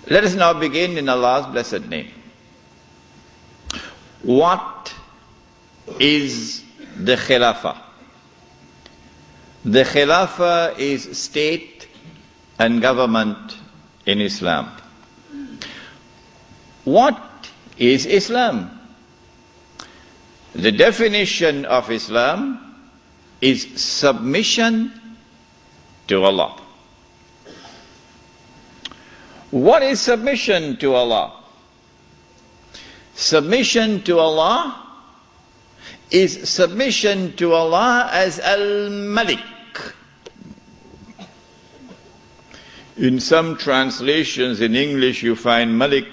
Let us now begin in Allah's blessed name. What is the Khilafah? The Khilafah is state and government in Islam. What is Islam? The definition of Islam is submission to Allah. What is submission to Allah? Submission to Allah is submission to Allah as Al-Malik. In some translations in English you find Malik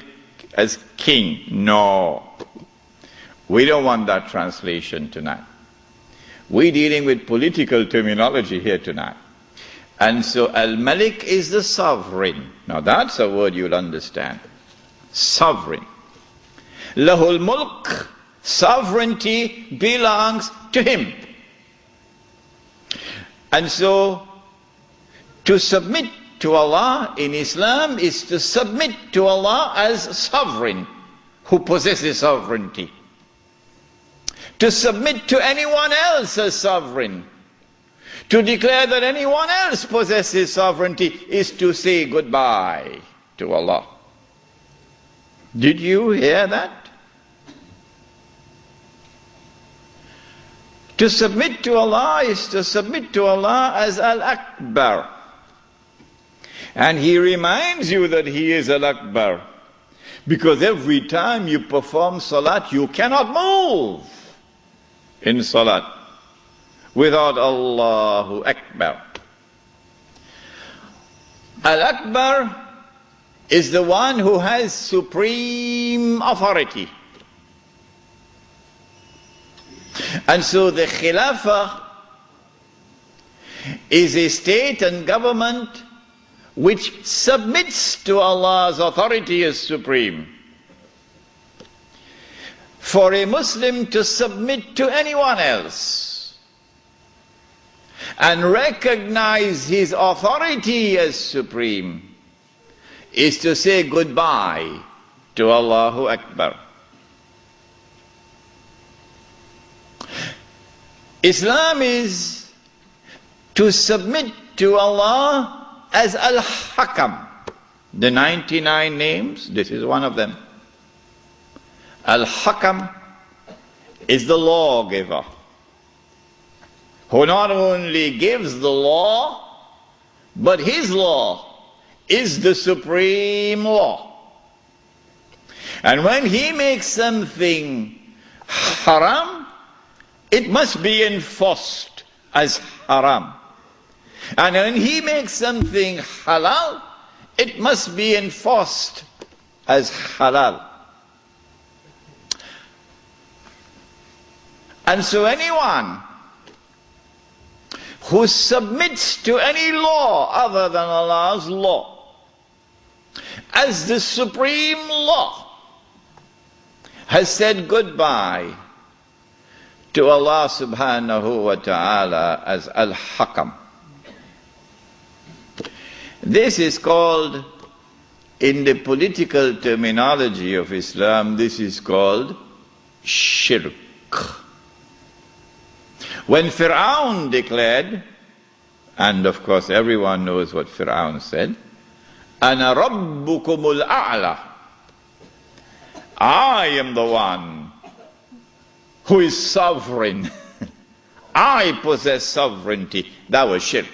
as king. No. We don't want that translation tonight. We're dealing with political terminology here tonight. And so Al-Malik is the sovereign. Now that's a word you'll understand. Sovereign. Lahul Mulk, sovereignty belongs to him. And so to submit to Allah in Islam is to submit to Allah as sovereign who possesses sovereignty. To submit to anyone else as sovereign, to declare that anyone else possesses sovereignty, is to say goodbye to Allah. Did you hear that? To submit to Allah is to submit to Allah as Al-Akbar. And He reminds you that He is Al-Akbar, because every time you perform salat, you cannot move in salat without Allahu Akbar. Al-Akbar is the one who has supreme authority. And so the Khilafah is a state and government which submits to Allah's authority as supreme. For a Muslim to submit to anyone else and recognize his authority as supreme is to say goodbye to Allahu Akbar. Islam is to submit to Allah as Al-Hakam. The 99 names, this is one of them. Al-Hakam is the lawgiver, who not only gives the law, but his law is the supreme law. And when he makes something haram, it must be enforced as haram. And when he makes something halal, it must be enforced as halal. And so anyone who submits to any law other than Allah's law as the supreme law has said goodbye to Allah subhanahu wa ta'ala as Al-Hakam. This is called, in the political terminology of Islam, this is called shirk. When Fir'aun declared, and of course everyone knows what Fir'aun said, Ana Rabbukumul A'la, I am the one who is sovereign. I possess sovereignty. That was shirk.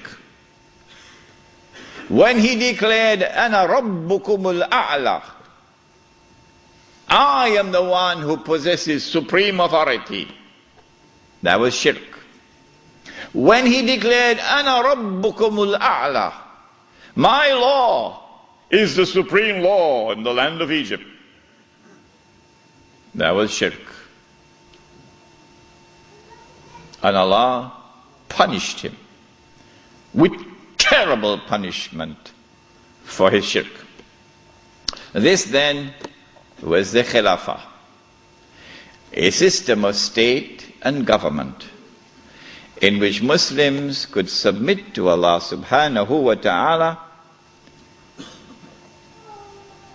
When he declared, Ana Rabbukumul A'la, I am the one who possesses supreme authority, that was shirk. When he declared, Ana Rabbukumul A'la, my law is the supreme law in the land of Egypt, that was shirk. And Allah punished him with terrible punishment for his shirk. This then was the Khilafah, a system of state and government in which Muslims could submit to Allah subhanahu wa ta'ala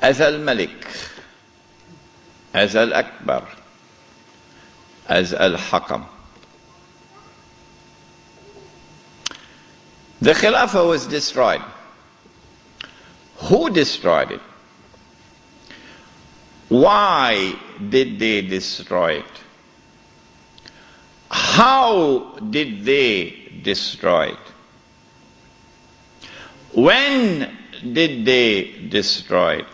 as Al-Malik, as Al-Akbar, as Al-Hakam. The Khilafah was destroyed. Who destroyed it? Why did they destroy it? How did they destroy it? When did they destroy it?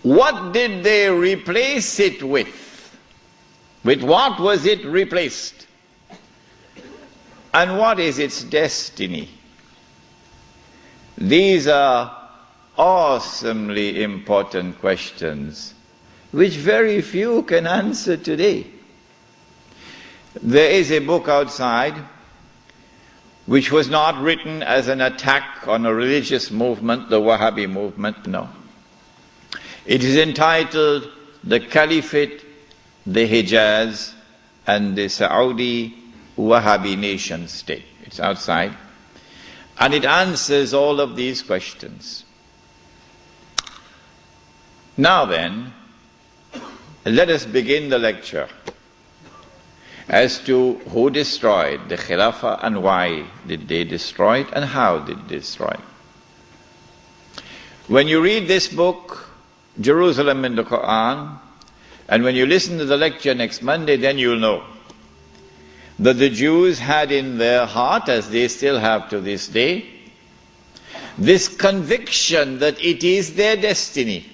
What did they replace it with? With what was it replaced? And what is its destiny? These are awesomely important questions which very few can answer today. There is a book outside which was not written as an attack on a religious movement, the Wahhabi movement, no. It is entitled The Caliphate, the Hijaz, and the Saudi Wahhabi Nation State. It's outside. And it answers all of these questions. Now then, let us begin the lecture as to who destroyed the Khilafah and why did they destroy it and how did they destroy it. When you read this book, Jerusalem in the Quran, and when you listen to the lecture next Monday, then you'll know that the Jews had in their heart, as they still have to this day, this conviction that it is their destiny.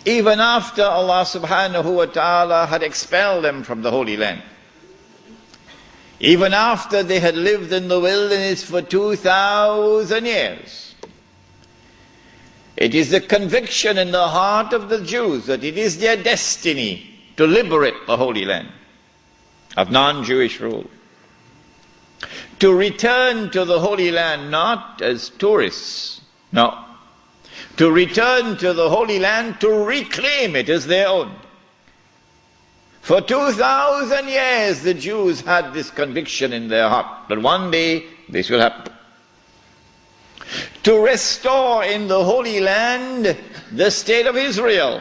Even after Allah subhanahu wa ta'ala had expelled them from the Holy Land, even after they had lived in the wilderness for 2,000 years, it is the conviction in the heart of the Jews that it is their destiny to liberate the Holy Land of non-Jewish rule, to return to the Holy Land not as tourists, no, to return to the Holy Land to reclaim it as their own. For 2,000 years the Jews had this conviction in their heart that one day this will happen. To restore in the Holy Land the state of Israel,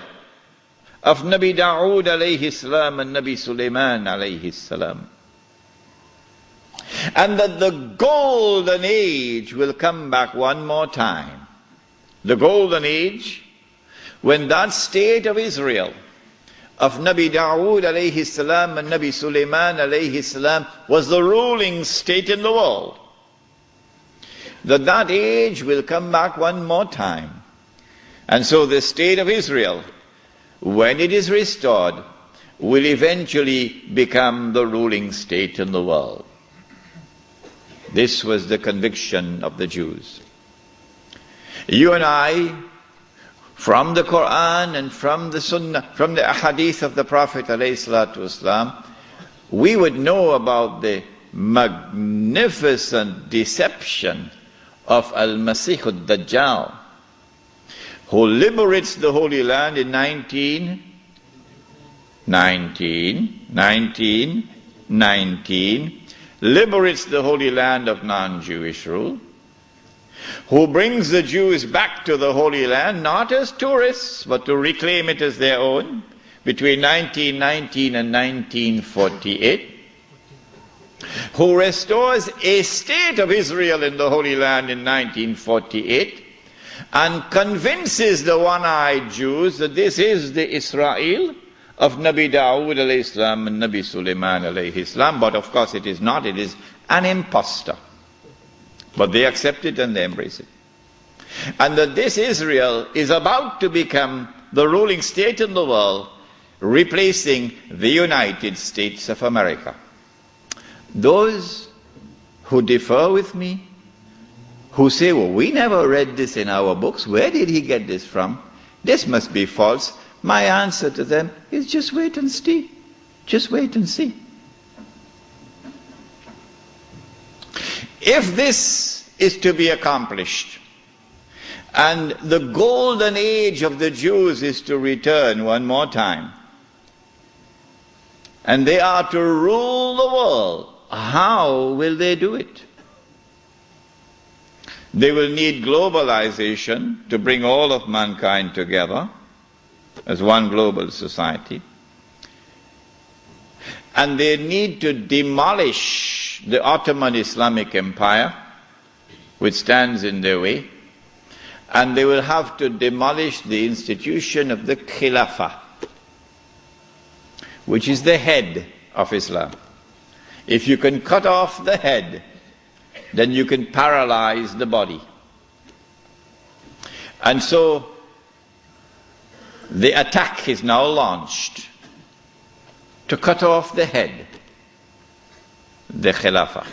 of Nabi Dawood alayhi salam and Nabi Sulaiman alayhi salam. And that the golden age will come back one more time. The golden age, when that state of Israel, of Nabi Dawood alayhi salam and Nabi Sulaiman alayhi salam, was the ruling state in the world. That age will come back one more time. And so the state of Israel, when it is restored, will eventually become the ruling state in the world. This was the conviction of the Jews. You and I, from the Quran and from the Sunnah, from the Hadith of the Prophet ﷺ, we would know about the magnificent deception of Al-Masih al-Dajjal, who liberates the Holy Land in 1919, liberates the Holy Land of non-Jewish rule, who brings the Jews back to the Holy Land, not as tourists, but to reclaim it as their own, between 1919 and 1948, who restores a state of Israel in the Holy Land in 1948, and convinces the one-eyed Jews that this is the Israel of Nabi Dawood alayhi salam and Nabi Sulaiman alayhi salam. But of course it is not, it is an impostor. But they accept it and they embrace it. And that this Israel is about to become the ruling state in the world, replacing the United States of America. Those who differ with me, who say, well, we never read this in our books, where did he get this from? This must be false. My answer to them is just wait and see. Just wait and see. If this is to be accomplished, and the golden age of the Jews is to return one more time, and they are to rule the world, how will they do it? They will need globalization to bring all of mankind together as one global society. And they need to demolish the Ottoman Islamic Empire, which stands in their way, and they will have to demolish the institution of the Khilafah, which is the head of Islam. If you can cut off the head, then you can paralyze the body. And so the attack is now launched to cut off the head, the Khilafah.